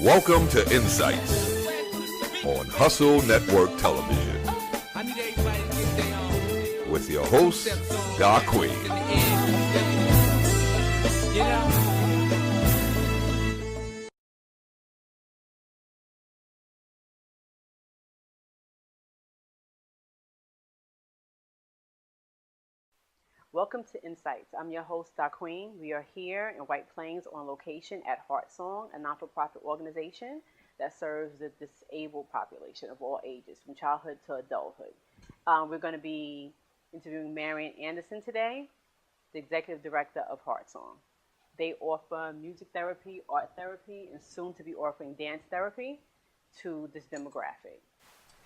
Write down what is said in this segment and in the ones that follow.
Welcome to Insights on Hustle Network Television with your host, DaQueen. Welcome to Insights. I'm your host, DaQueen. We are here in White Plains on location at Heartsong, a non-for-profit organization that serves the disabled population of all ages, from childhood to adulthood. We're going to be interviewing Marian Anderson today, the Executive Director of Heartsong. They offer music therapy, art therapy, and soon to be offering dance therapy to this demographic.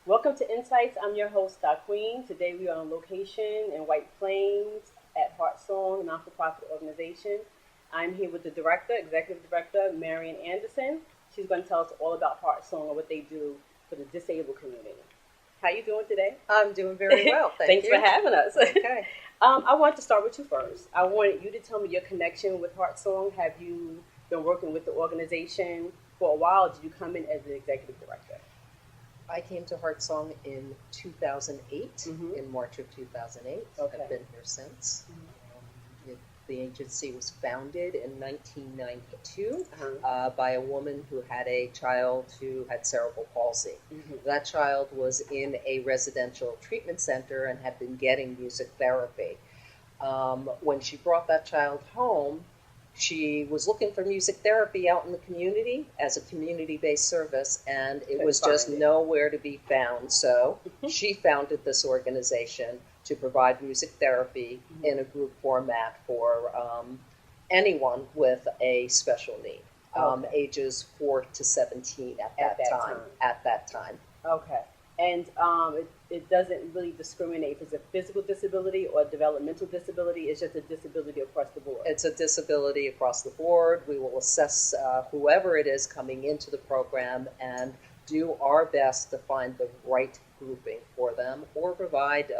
Welcome to Insights. I'm your host, DaQueen. Today we are on location in White Plains at Heartsong, a non-for-profit organization. I'm here with the Executive Director, Marian Anderson. She's going to tell us all about Heartsong and what they do for the disabled community. How you doing today? I'm doing very well, Thanks for having us. Okay. I want to start with you first. I wanted you to tell me your connection with Heartsong. Have you been working with the organization for a while? Did you come in as the Executive Director? I came to Heartsong in 2008, in March of 2008. Okay. I've been here since. The agency was founded in 1992 by a woman who had a child who had cerebral palsy. That child was in a residential treatment center and had been getting music therapy. When she brought that child home, she was looking for music therapy out in the community as a community-based service, and it was just nowhere to be found. So she founded this organization to provide music therapy in a group format for anyone with a special need, ages 4 to 17 at that time. Okay. And it doesn't really discriminate if it's a physical disability or a developmental disability. It's just a disability across the board. It's a disability across the board. We will assess whoever it is coming into the program and do our best to find the right grouping for them or provide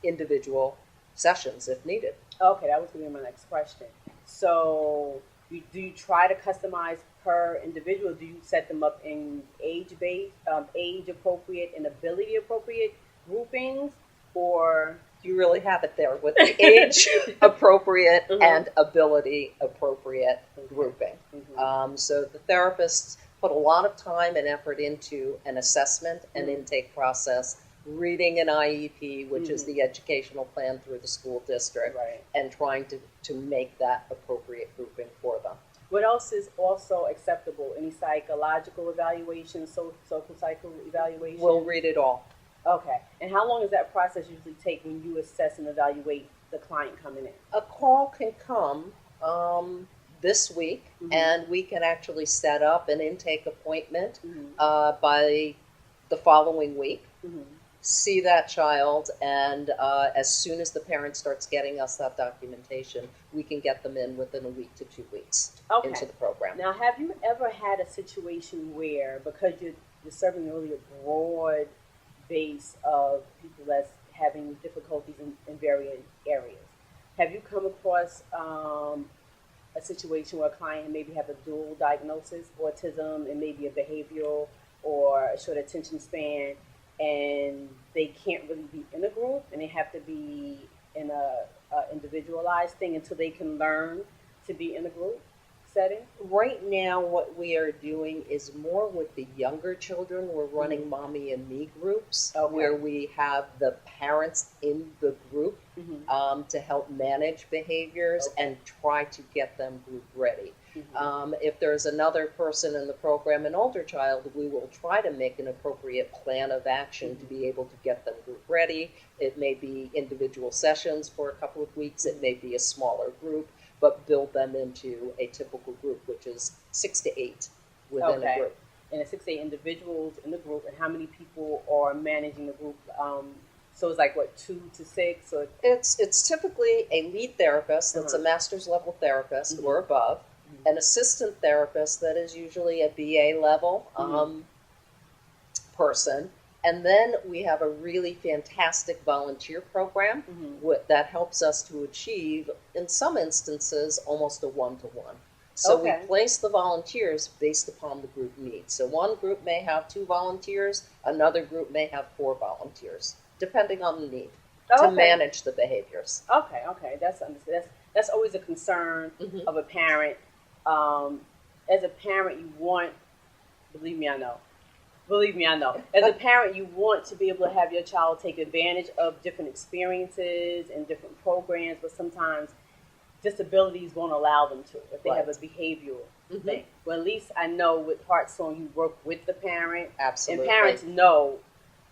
individual sessions if needed. Okay, that was going to be my next question. So do you try to customize per individual? Do you set them up in age-based, age-appropriate and ability-appropriate groupings, or you really have it there with the age-appropriate and ability-appropriate grouping. So the therapists put a lot of time and effort into an assessment and intake process, reading an IEP, which is the educational plan through the school district, and trying to make that appropriate grouping for them. What else is also acceptable? Any psychological evaluation, social cycle evaluation? We'll read it all. Okay. And how long does that process usually take when you assess and evaluate the client coming in? A call can come this week, and we can actually set up an intake appointment by the following week. See that child, and as soon as the parent starts getting us that documentation, we can get them in within a week to 2 weeks into the program. Now, have you ever had a situation where, because you're serving really a broad base of people that's having difficulties in various areas, have you come across a situation where a client maybe have a dual diagnosis, autism and maybe a behavioral or a short attention span, and they can't really be in a group and they have to be in a individualized thing until they can learn to be in a group setting? Right now, what we are doing is more with the younger children. We're running mommy and me groups where we have the parents in the group to help manage behaviors and try to get them group ready. If there's another person in the program, an older child, we will try to make an appropriate plan of action to be able to get them group ready. It may be individual sessions for a couple of weeks. It may be a smaller group, but build them into a typical group, which is 6 to 8 within a group. And it's 6 to 8 individuals in the group, and how many people are managing the group? So it's like, what, 2 to 6? Or? It's typically a lead therapist that's a master's level therapist or above, an assistant therapist that is usually a BA level person, and then we have a really fantastic volunteer program that helps us to achieve, in some instances, almost a one-to-one. So Okay. we place the volunteers based upon the group needs. So one group may have 2 volunteers, another group may have 4 volunteers, depending on the need to Okay. manage the behaviors. Okay. That's always a concern Mhm. of a parent. As a parent, you want, believe me, I know. Believe me, I know. As a parent, you want to be able to have your child take advantage of different experiences and different programs, but sometimes disabilities won't allow them to if they have a Right. behavioral Mhm. thing. Well, at least I know with Heartsong, you work with the parent, Absolutely. and parents know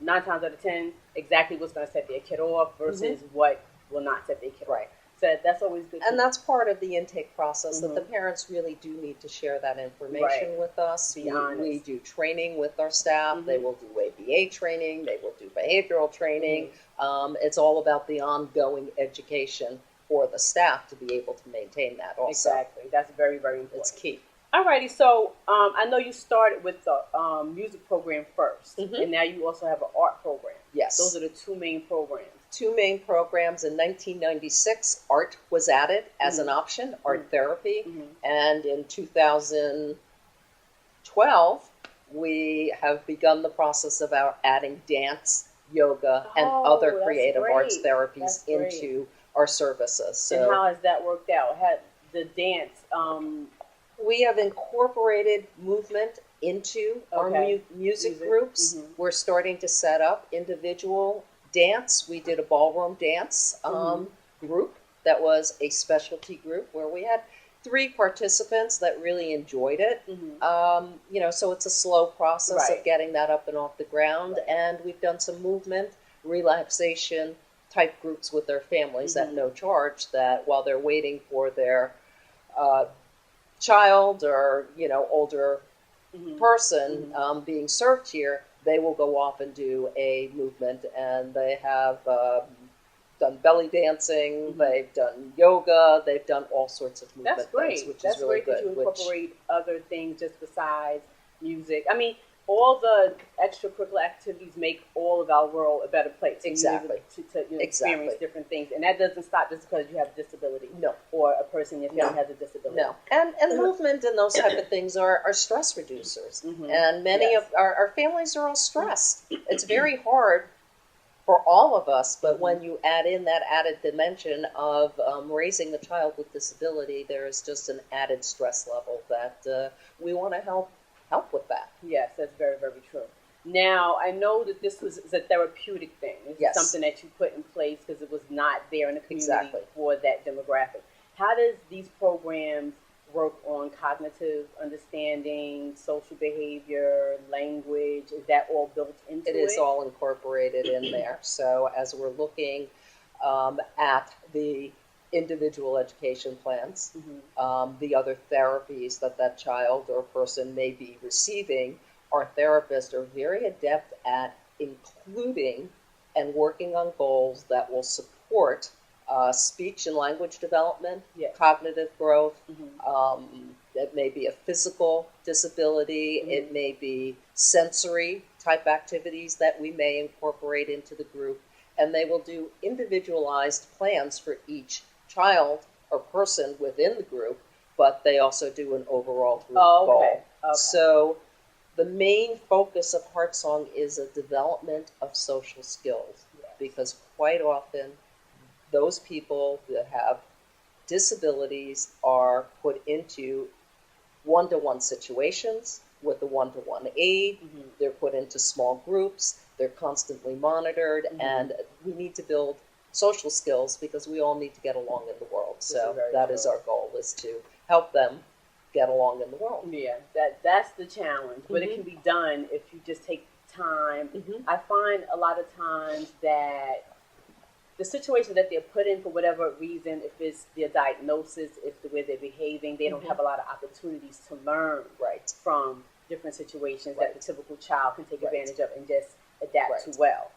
9 times out of 10 exactly what's going to set their kid off versus what will not set their kid off. Right. So that's always good. And that's part of the intake process, that the Mhm. parents really do need to share that information Right. with us. Be We honest. do training with our staff. Mhm. They will do ABA training. They will do behavioral training. Mhm. It's all about the ongoing education for the staff to be able to maintain that also. Exactly. That's very, very important. It's key. Alrighty, so I know you started with the music program 1st, Mhm. and now you also have an art program. Yes. Those are the 2 main programs. 2 main programs. In 1996, art was added as an option, art therapy. Mhm. And in 2012, we have begun the process of adding dance, yoga, and other that's creative arts great. therapies That's great. into our services. And So how has that worked out? Had the dance? we have incorporated movement into our Okay. music Music. groups. Mhm. We're starting to set up individual dance. We did a ballroom dance group that was a specialty group where we had 3 participants that really enjoyed it. So it's a slow process Right. of getting that up and off the ground. Right. And we've done some movement, relaxation type groups with their families at no charge, that while they're waiting for their child or older person being served here, they will go off and do a movement, and they have done belly dancing, they've done yoga, they've done all sorts of movement That's great. things, which That's is really great good. that you incorporate other things just besides music. I mean, all the extracurricular activities make all of our world a better place. Exactly. To experience Exactly. different things, and that doesn't stop just because you have a disability. No. Or a person in your family No. has a disability. No, and movement and those type of things are stress reducers, and many Yes. of our families are all stressed. It's very hard for all of us, but when you add in that added dimension of raising a child with disability, there is just an added stress level that we want to help with that. Yes, that's very, very true. Now, I know that this is a therapeutic thing. This Yes. is something that you put in place because it was not there in the community Exactly. for that demographic. How does these programs work on cognitive understanding, social behavior, language? Is that all built into it? It is all incorporated in there. So as we're looking at the individual education plans, the other therapies that child or person may be receiving, our therapists are very adept at including and working on goals that will support speech and language development, Yes. cognitive growth. It may be a physical disability. It may be sensory type activities that we may incorporate into the group. And they will do individualized plans for each child or person within the group, but they also do an overall group goal. Okay. So the main focus of Heartsong is a development of social skills, because quite often those people that have disabilities are put into one-to-one situations with a one-to-one aid. They're put into small groups. They're constantly monitored, and we need to build social skills because we all need to get along in the world. So that is our goal, is to help them get along in the world. Yeah, that's the challenge, but it can be done if you just take time. I find a lot of times that the situation that they're put in for whatever reason, if it's their diagnosis, if the way they're behaving, they don't have a lot of opportunities to learn from different situations that the typical child can take advantage of and just adapt to well.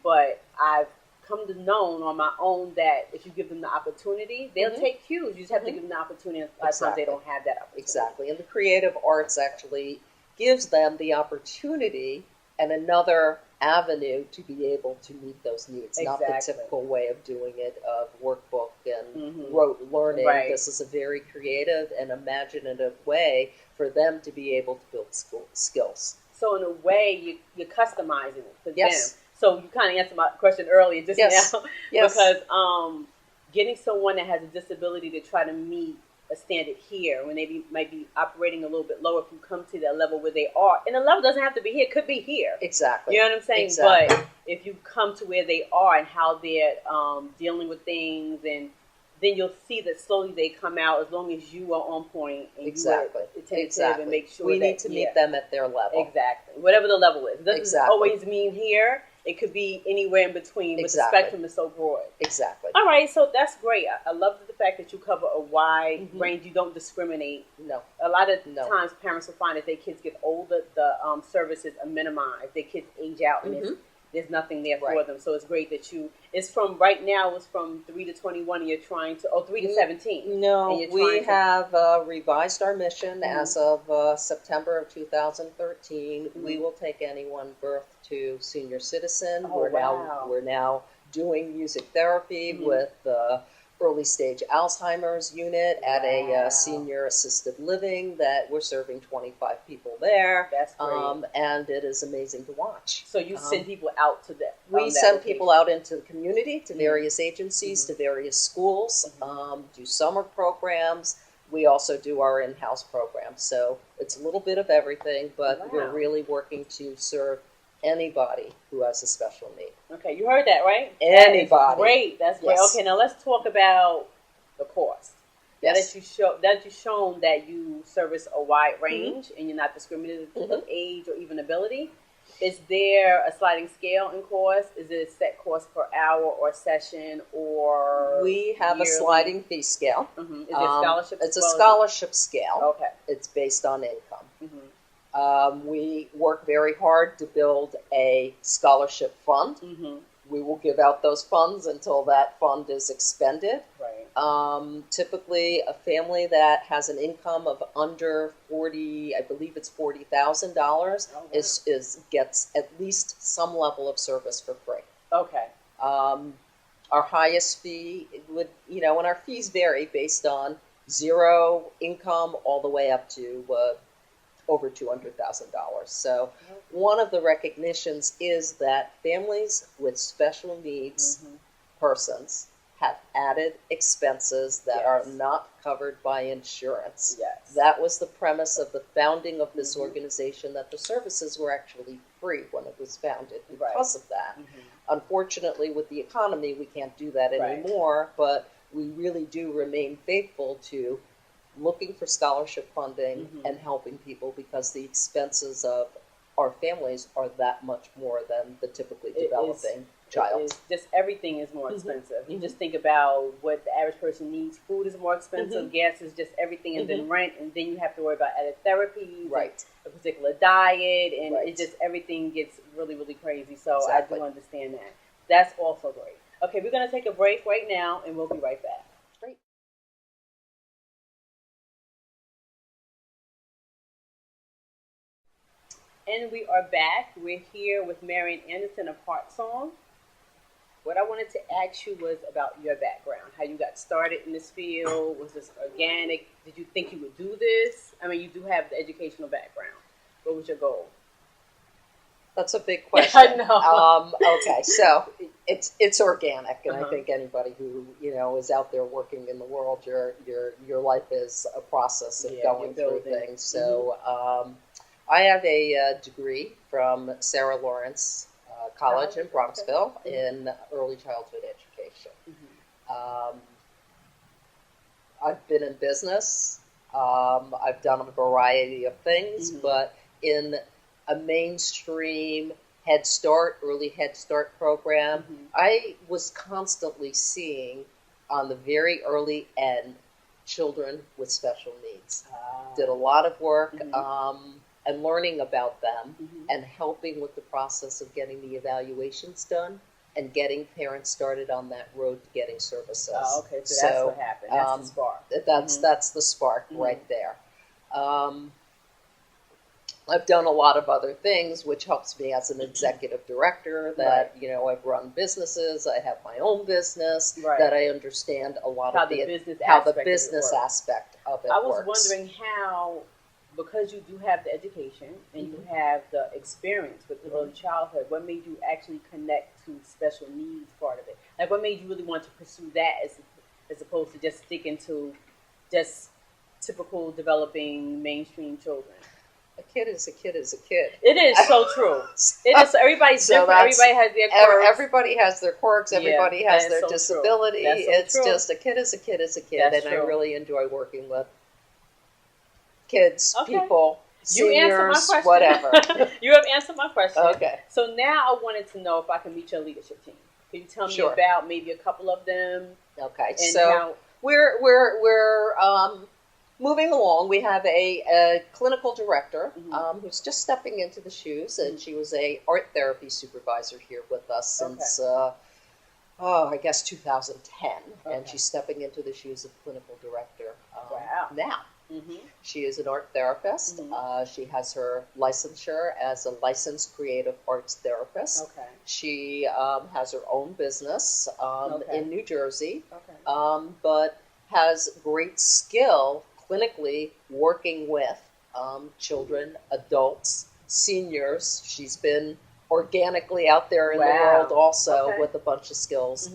But I've come to know on my own that if you give them the opportunity, they'll take cues. You just have to give them the opportunity. A lot of times they don't have that opportunity. Exactly. And the creative arts actually gives them the opportunity and another avenue to be able to meet those needs, not the typical way of doing it, of workbook and rote learning. Right. This is a very creative and imaginative way for them to be able to build skills. So in a way, you're customizing it for Yes. them. So you kind of answered my question earlier just Yes. now. Yes. Because getting someone that has a disability to try to meet a standard here when they might be operating a little bit lower, if you come to that level where they are, and the level doesn't have to be here, it could be here. Exactly. You know what I'm saying? Exactly. But if you come to where they are and how they're dealing with things, and then you'll see that slowly they come out as long as you are on point and Exactly. you are attentive Exactly. and make sure we that, need to meet them at their level. Exactly. Whatever the level is. It doesn't Exactly. always mean here. It could be anywhere in between, but Exactly. the spectrum is so broad. Exactly. All right, so that's great. I love the fact that you cover a wide range. You don't discriminate. No. A lot of times parents will find that their kids get older, the services are minimized. Their kids age out and there's nothing there for them. So it's great that it's from right now, it's from 3 to 21 and you're trying to, 3 to 17. No, we have revised our mission as of September of 2013. We will take anyone birth to senior citizen. We're now doing music therapy with early stage Alzheimer's unit at a senior assisted living that we're serving 25 people there. That's great. And it is amazing to watch. So you send people out to that? We send people out into the community, to various agencies, to various schools, do summer programs. We also do our in-house programs. So it's a little bit of everything, but we're really working to serve anybody who has a special need. Okay, you heard that, right? Anybody. That's great. That's great. Yes. Okay, now let's talk about the cost. Yes. That you've shown that you service a wide range and you're not discriminated of age or even ability. Is there a sliding scale in cost? Is it a set cost per hour or session or we have yearly? A sliding fee scale. Is it scholarship? It's a scholarship scale. Okay. It's based on income. We work very hard to build a scholarship fund. We will give out those funds until that fund is expended. Right. Typically, a family that has an income of under $40,000, I believe it's $40,000, gets at least some level of service for free. Okay. Our highest fee would, and our fees vary based on zero income all the way up to over $200,000. So one of the recognitions is that families with special needs persons have added expenses that are not covered by insurance. Yes. That was the premise of the founding of this organization, that the services were actually free when it was founded because of that. Unfortunately, with the economy, we can't do that anymore, but we really do remain faithful to looking for scholarship funding and helping people because the expenses of our families are that much more than the typically developing child. Just everything is more expensive. You just think about what the average person needs. Food is more expensive. Gas is just everything, and then rent, and then you have to worry about added therapy, a particular diet, and it just everything gets really, really crazy. So I do understand that. That's also great. Okay, we're going to take a break right now, and we'll be right back. And we are back. We're here with Marian Anderson of Heartsong. What I wanted to ask you was about your background, how you got started in this field. Was this organic? Did you think you would do this? I mean, you do have the educational background. What was your goal? That's a big question. I know. Okay, so it's organic, and I think anybody who is out there working in the world, your life is a process of going through things. So I have a degree from Sarah Lawrence College in Bronxville in early childhood education. I've been in business. I've done a variety of things, but in a mainstream Head Start, early Head Start program, I was constantly seeing on the very early end children with special needs. Did a lot of work and learning about them and helping with the process of getting the evaluations done and getting parents started on that road to getting services. Oh, okay, so that's what happened. That's the spark. That's the spark right there. I've done a lot of other things, which helps me as an executive director. That I've run businesses. I have my own business. Right. That I understand a lot how of the business aspect of it I was works. wondering how, because you do have the education and you have the experience with early childhood, what made you actually connect to special needs part of it? Like, what made you really want to pursue that as opposed to just sticking to just typical developing mainstream children? A kid is a kid is a kid. It is so true. It is. Everybody's different. Everybody has their quirks. Everybody has their quirks. Everybody has their disability. It's just a kid is a kid is a kid. That's and true. I really enjoy working with kids, people, you answered my seniors, question. whatever. You have answered my question. Okay. So now I wanted to know if I can meet your leadership team. Can you tell me about maybe a couple of them? Okay. And so we're moving along. We have a clinical director who's just stepping into the shoes, and she was a art therapy supervisor here with us since I guess 2010, and she's stepping into the shoes of clinical director now. She is an art therapist. She has her licensure as a licensed creative arts therapist. She has her own business in New Jersey, but has great skill clinically working with children, adults, seniors. She's been organically out there in the world also with a bunch of skills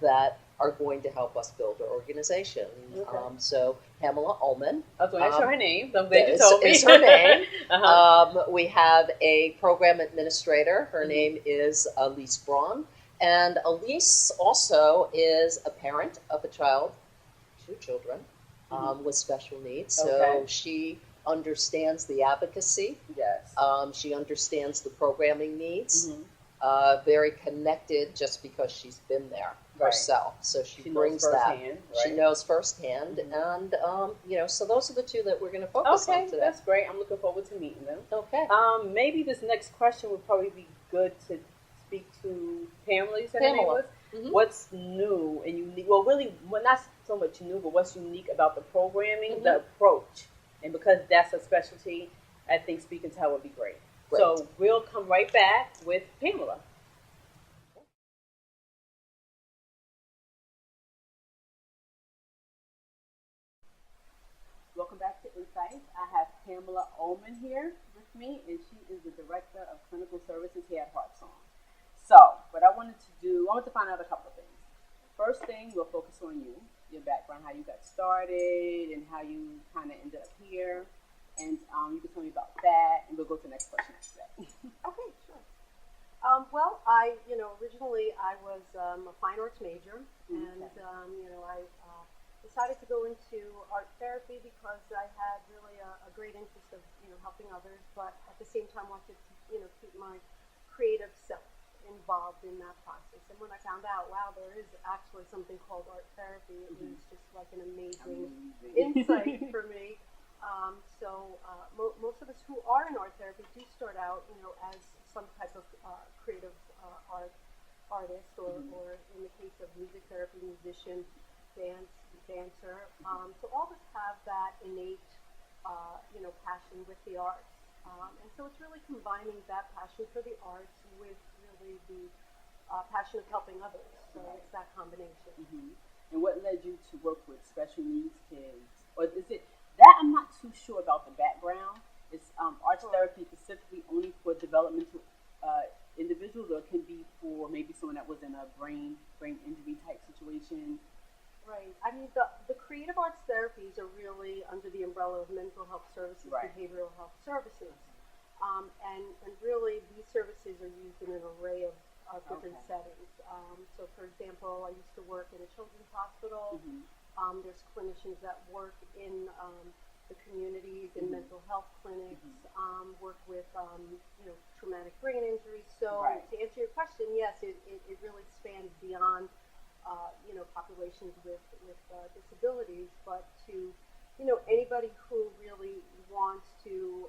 that are going to help us build our organization. So Pamela Ullman. I was going to ask her name. I'm glad you told me. Is her name. We have a program administrator. Her name is Elise Braun. And Elise also is a parent of a child, 2 children, with special needs. So she understands the advocacy. Yes. She understands the programming needs. Very connected just because she's been there herself. So she brings that. She knows firsthand. And, so those are the 2 that we're going to focus on today. That's great. I'm looking forward to meeting them. Okay. Maybe this next question would probably be good to speak to Pamela. You said her name was? What's new and unique? Well, really, not so much new, but what's unique about the programming, the approach. And because that's a specialty, I think speaking to her would be great. So we'll come right back with Pamela. Welcome back to Insights. I have Pamela Ullman here with me, and she is the Director of Clinical Services here at Heartsong. So what I wanted to find out a couple of things. First thing, we'll focus on you, your background, how you got started, and how you kind of ended up here. And you can tell me about that, and we'll go to the next question after that. Okay, sure. Well, originally I was a fine arts major, and I decided to go into art therapy because I had really a great interest of helping others, but at the same time wanted to keep my creative self involved in that process. And when I found out, wow, there is actually something called art therapy, it was just like an amazing insight for me. Most of us who are in art therapy do start out, as some type of creative artist, or in the case of music therapy, musician, dancer. So all of us have that innate, passion with the arts. And so it's really combining that passion for the arts with really the passion of helping others. So it's that combination. And what led you to work with special needs kids? Or is it that I'm not too sure about the background? Is arts therapy specifically only for developmental individuals, or can be for maybe someone that was in a brain injury type situation? Right. I mean, the creative arts therapies are really under the umbrella of mental health services, behavioral health services. And really, these services are used in an array of different settings. So, for example, I used to work in a children's hospital. There's clinicians that work in the communities, in mental health clinics, work with traumatic brain injuries. So, to answer your question, yes, it really spans beyond populations with disabilities, but to anybody who really wants to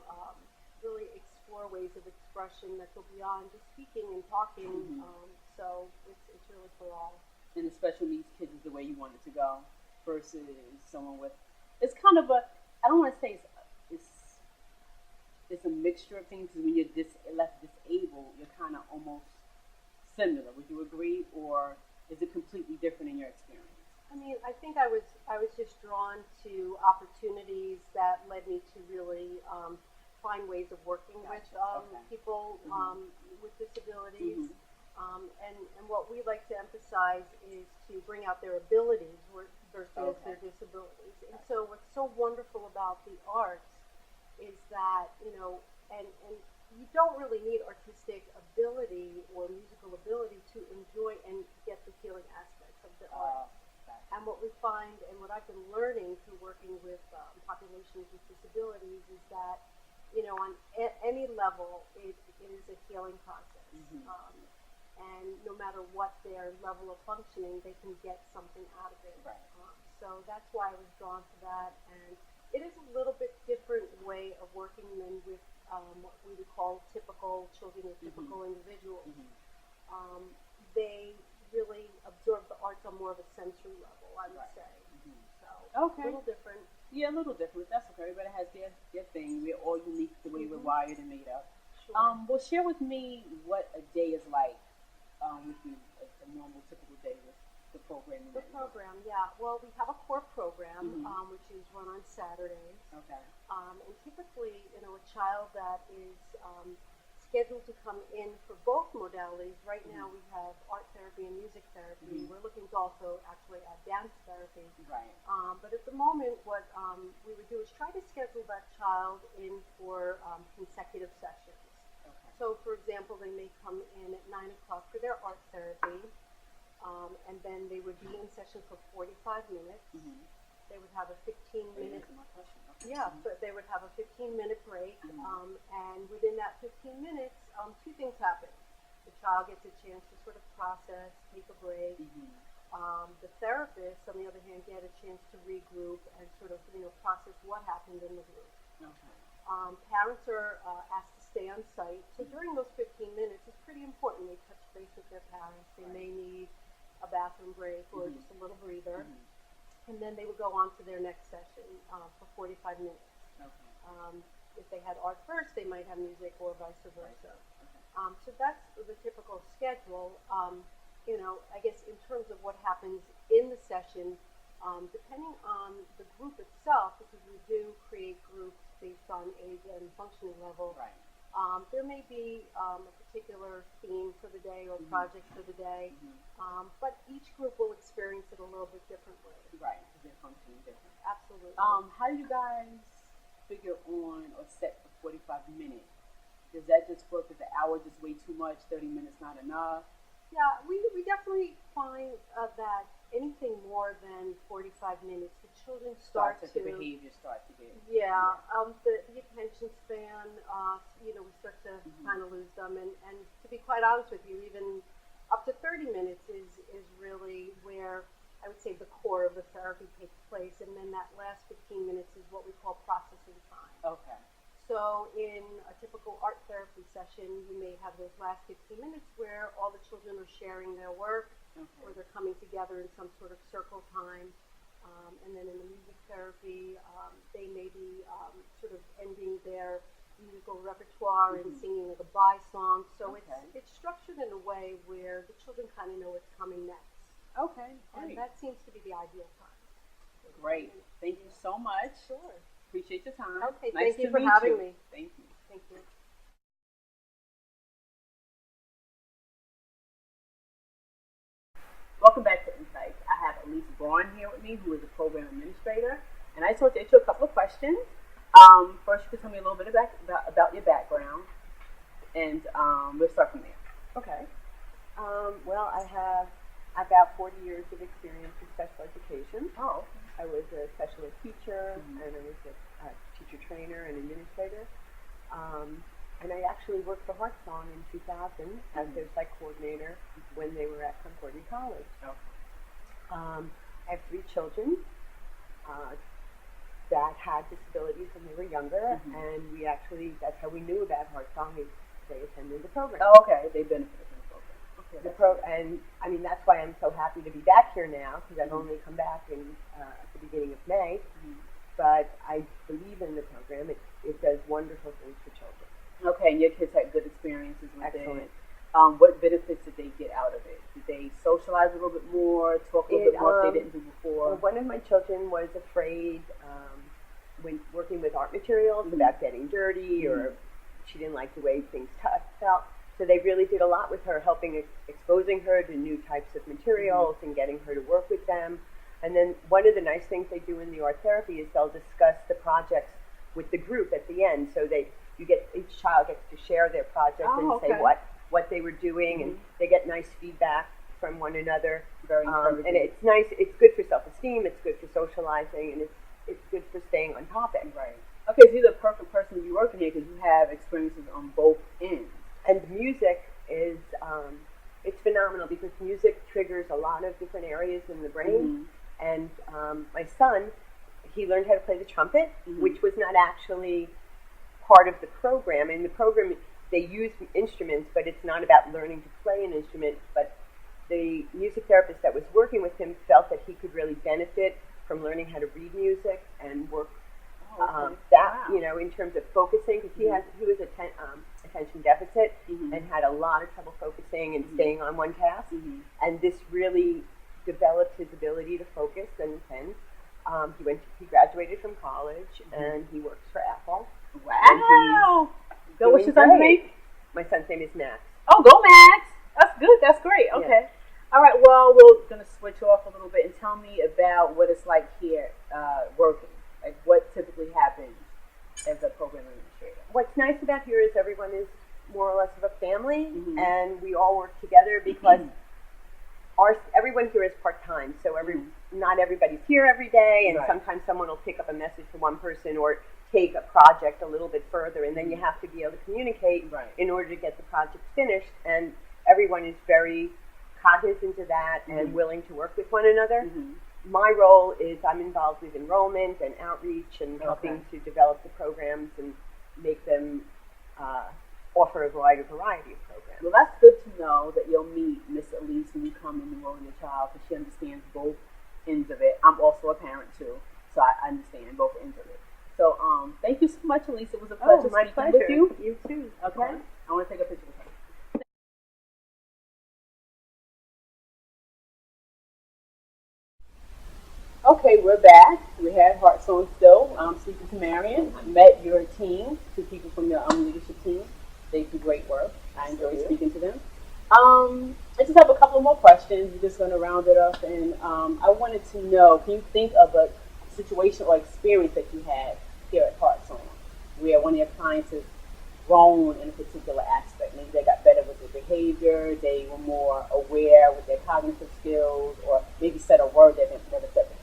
really explore ways of expression that go beyond just speaking and talking. So it's really for all. And the special needs kids is the way you want it to go, versus someone with, it's kind of a, I don't want to say it's it's a mixture of things. When you're left disabled, you're kind of almost similar. Would you agree, or is it completely different in your experience? I mean, I think I was just drawn to opportunities that led me to really find ways of working with people with disabilities. And what we like to emphasize is to bring out their abilities versus their disabilities. And so what's so wonderful about the arts is that, and you don't really need artistic ability or musical ability to enjoy and get the healing aspects of the arts. And what we find, and what I've been learning through working with populations with disabilities, is that, on any level, it is a healing process. And no matter what their level of functioning, they can get something out of it. So that's why I was drawn to that. And it is a little bit different way of working than with what we would call typical children or typical individuals. They really absorb the arts on more of a sensory level, I would say. So a little different. Yeah, a little different. That's okay. Everybody has their thing. We're all unique the way we're wired and made up. Sure. Well, share with me what a day is like with you, a normal, typical day with the programming. The program, yeah. Well, we have a core program, which is run on Saturdays. Okay. And typically, a child that is scheduled to come in for both modalities. Right now, we have art therapy and music therapy. We're looking to also actually add dance therapy. Right. But at the moment, what we would do is try to schedule that child in for consecutive sessions. So, for example, they may come in at 9 o'clock for their art therapy, and then they would be in session for 45 minutes. They would have a 15-minute. But they would have a 15-minute break, and within that 15 minutes, two things happen. The child gets a chance to sort of process, take a break. The therapist, on the other hand, get a chance to regroup and sort of process what happened in the group. Parents are asked to stay on site. So during those 15 minutes, it's pretty important. They touch base with their parents. They may need a bathroom break or just a little breather. And then they would go on to their next session for 45 minutes. If they had art first, they might have music or vice versa. So that's the typical schedule. I guess in terms of what happens in the session, depending on the group itself, because we do create groups based on age and functioning level, there may be a particular theme for the day or project for the day, but each group will experience it a little bit differently. Right, because they're functioning different. Absolutely. How do you guys figure on or set for 45 minutes? Does that just work? Is the hour just way too much? 30 minutes not enough? Yeah, we definitely find that anything more than 45 minutes, the children the behavior starts to get. The attention span, we start to kind of lose them. And to be quite honest with you, even up to 30 minutes is really where I would say the core of the therapy takes place. And then that last 15 minutes is what we call processing time. Okay. So in a typical art therapy session, you may have those last 15 minutes where all the children are sharing their work, or they're coming together in some sort of circle time. And then in the music therapy, they may be sort of ending their musical repertoire and singing a goodbye song. So it's structured in a way where the children kind of know what's coming next. Okay, and that seems to be the ideal time. Great. Thank you so much. Sure. Appreciate your time. Okay, nice thank you for having me. Thank you. Thank you. Welcome back to Insights. I have Elise Braun here with me, who is a program administrator, and I just want to ask you a couple of questions. First, you can tell me a little bit about your background, and we'll start from there. Okay. Well, I have about 40 years of experience in special education. Oh. I was a special ed teacher, and I was a teacher trainer and administrator. And I actually worked for Heartsong in 2000 as their psych coordinator when they were at Concordia College. Oh. I have 3 children that had disabilities when they were younger, and that's how we knew about Heartsong, is they attended the program. Oh, okay. They benefited from the program. Okay. And I mean, that's why I'm so happy to be back here now, because I've only come back at the beginning of May. But I believe in the program. it does wonderful things for children. Okay, and your kids had good experiences with Excellent. it. What benefits did they get out of it? Did they socialize a little bit more, talk a little bit more if they didn't do before? Well, one of my children was afraid when working with art materials about getting dirty, or she didn't like the way things felt. So they really did a lot with her, exposing her to new types of materials and getting her to work with them. And then one of the nice things they do in the art therapy is they'll discuss the projects with the group at the end, so each child gets to share their project say what they were doing, and they get nice feedback from one another. Very encouraging. And it's nice. It's good for self-esteem. It's good for socializing, and it's good for staying on topic. Right. Okay, so you're the perfect person to be working here because you have experiences on both ends. And music is it's phenomenal because music triggers a lot of different areas in the brain. And my son, he learned how to play the trumpet, which was not actually part of the program. In the program, they use instruments, but it's not about learning to play an instrument. But the music therapist that was working with him felt that he could really benefit from learning how to read music and work in terms of focusing, because he was attention deficit and had a lot of trouble focusing and staying on one task. And this really developed his ability to focus. And then he graduated from college and he works for Apple. Wow! So what's your son's name? My son's name is Max. Oh, go Max! That's good. That's great. Okay. Yeah. All right. Well, we're gonna switch off a little bit and tell me about what it's like here working. Like what typically happens as a program administrator. What's nice about here is everyone is more or less of a family, and we all work together because everyone here is part-time. So not everybody's here every day, and sometimes someone will pick up a message for one person or take a project a little bit further, and then you have to be able to communicate in order to get the project finished. And everyone is very cognizant of that and willing to work with one another. My role is I'm involved with enrollment and outreach and helping to develop the programs and make them offer a variety of programs. Well, that's good to know that you'll meet Miss Elise when you come and enroll in your child, because she understands both ends of it. I'm also a parent too, so I understand both ends of it. So thank you so much, Elise. It was a pleasure speaking with you. You too. Okay. I want to take a picture with her. Okay, we're back. We had Heartsong still. I'm speaking to Marian. I met your team, 2 people from your leadership team. They do great work. I enjoy speaking to them. I just have a couple more questions. We're just going to round it up. And I wanted to know, can you think of a situation or experience that you had here at Heartsong where one of your clients has grown in a particular aspect? Maybe they got better with their behavior, they were more aware with their cognitive skills, or maybe said a word they've never said before.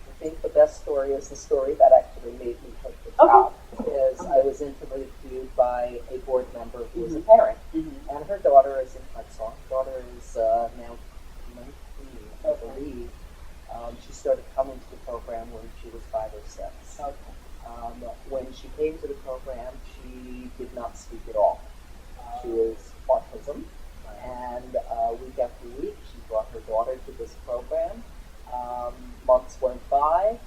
I think the best story is the story that actually made me take the job. Is I was interviewed by a board member who was a parent, and her daughter is in Heartsong. Daughter is now 19, I believe. She started coming to the program when she was 5 or 6. When she came to the program, she did not speak at all. She was autism, and week after week, she brought her daughter to this program. Months went by.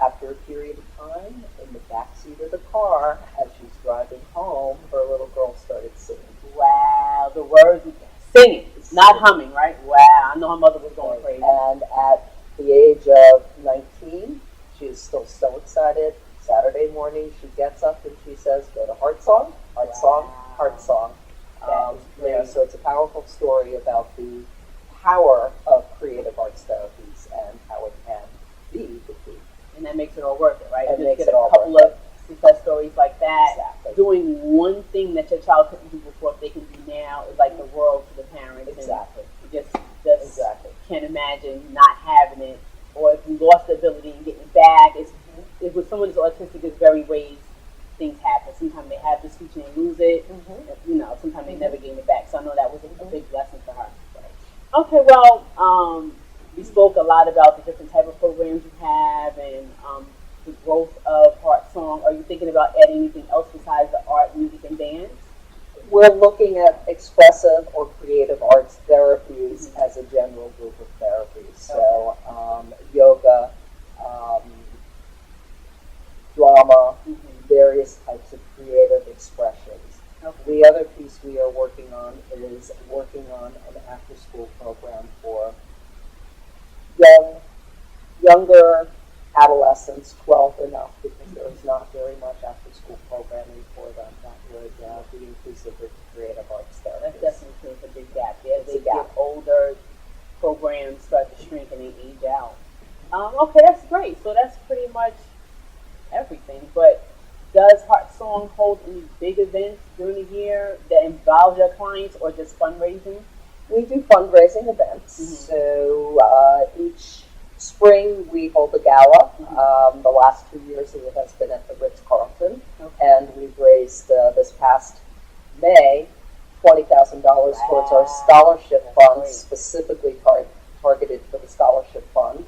After a period of time, in the backseat of the car, as she's driving home, her little girl started singing. Wow, the words singing, not humming, right? Wow, I know her mother was going crazy. And at the age of 19, she is still so excited. Saturday morning, she gets up and she says, "Go to Heartsong, Heartsong, Heartsong." So it's a powerful story about the power of creative arts therapies and how it can be the key. And that makes it all worth it, right? It makes get it all a couple of success stories like that. Exactly. Doing one thing that your child couldn't do before, if they can do now, is like the world to the parents. Exactly. And you just can't imagine not having it, or if you lost the ability and getting it back. If with someone who's autistic, there's very ways things happen. Sometimes they have the speech and they lose it. Sometimes they never gain it back. So I know that was a big lesson for her. Okay, well, we spoke a lot about the different type of programs you have and the growth of Heartsong. Are you thinking about adding anything else besides the art, music, and dance? We're looking at expressive or creative arts therapies as a general group of therapies. So yoga, drama, various types of creative expressions. Okay. The other piece we are working on is working on an after-school program for younger adolescents, 12 and up, because there is not very much after-school programming for them that would be inclusive of creative arts therapies. That's definitely a big gap. As they get older, programs start to shrink and they age out. Okay, that's great. So that's pretty much everything. But does Heartsong hold any big events during the year that involve your clients or just fundraising? We do fundraising events. So each spring we hold a gala. The last 2 years it has been at the Ritz-Carlton. And we've raised this past May $20,000 towards our scholarship fund, specifically targeted for the scholarship fund.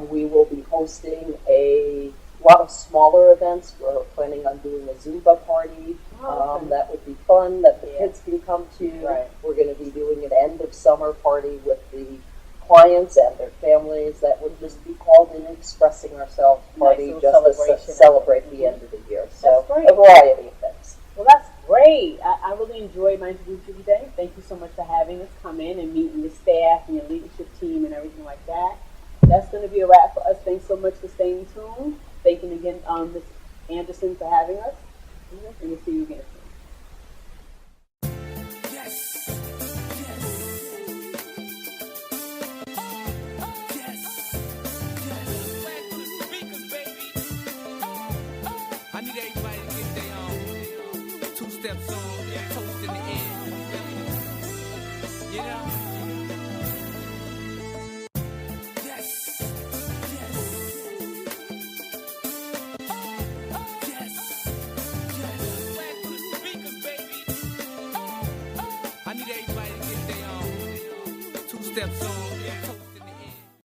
We will be hosting a lot of smaller events. We're planning on doing a Zumba party. That would be fun, that the kids can come to. Right. We're going to be doing an end of summer party with the clients and their families. That would just be called an expressing ourselves party, Nice just to celebrate the end of the year. So That's great. a variety of things. Well, that's great. I really enjoyed my interview with you today. Thank you so much for having us come in and meeting your staff and your leadership team and everything like that. That's going to be a wrap for us. Thanks so much for staying tuned. Thank you again, Ms. Anderson, for having us. And we'll see you again soon. Yes. Yes. Yes. Yes. Back to the speakers, baby. I need everybody to get their two steps on, toast in the air. You know? Yes. Yes. Yes. Yes. Back to the speakers, baby. I need everybody to get their two steps on.